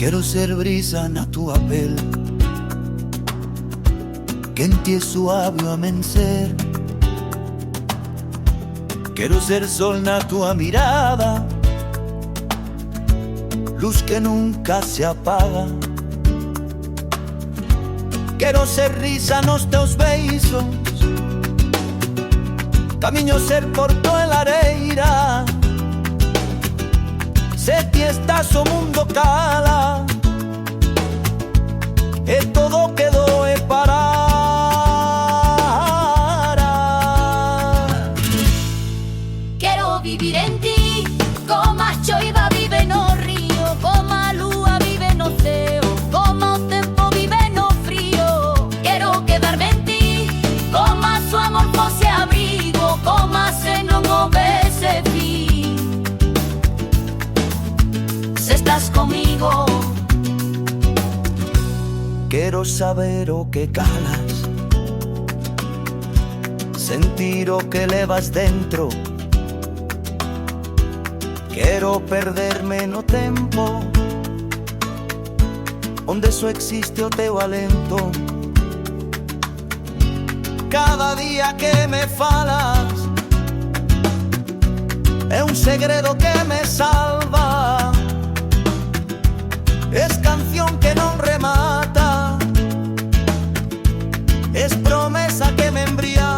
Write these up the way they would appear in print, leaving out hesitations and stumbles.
Quero ser brisa na tua pele, quente e suave o amanhecer. Quero ser sol na tua mirada, luz que nunca se apaga. Quero ser risa nos teus beijos, camiño ser porto en la areira. Se ti estás o mundo cala, e todo quedou e parara. Quero vivir en ti, como a choiva vive no río, como a lúa vive no ceo, como o tempo vive no frío. Quero quedarme en ti, como a su amor fosse abrigo, como a se non houvese fin. Se estás comigo, quero saber o que calas, sentir o que levas dentro. Quero perderme no tempo onde só existe o teu alento. Cada día que me falas é un segredo que me salva. Es canción que non remata, es promesa que me embriaga.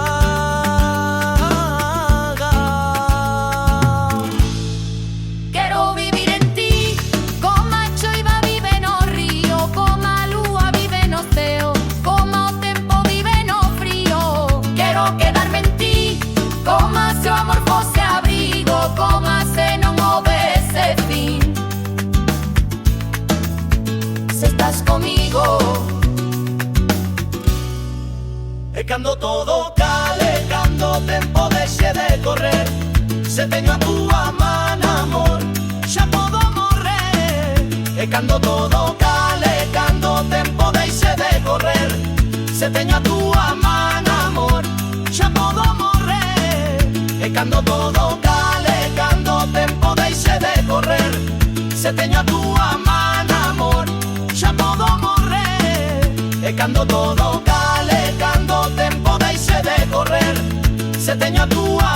quero vivir en ti, como a choiva vive no río, como a lúa vive no ceo, como o tempo vive no frío. Quero quedarme en ti, como a seu amor fosse abrigo, como a se non houvese fin. Se estás comigo, E cando todo cale, cando o tempo deixe de correr, se teño a túa man, amor, xa podo morrer. E cando todo cale, cando o tempo deixe de correr, se teño a túa man, amor, xa podo morrer. E cando todo cale, cando o tempo deixe de correr, se teño a túa man, amor, xa podo morrer. E cando todo cale, cando o tempo deixe de correr, se teño a túa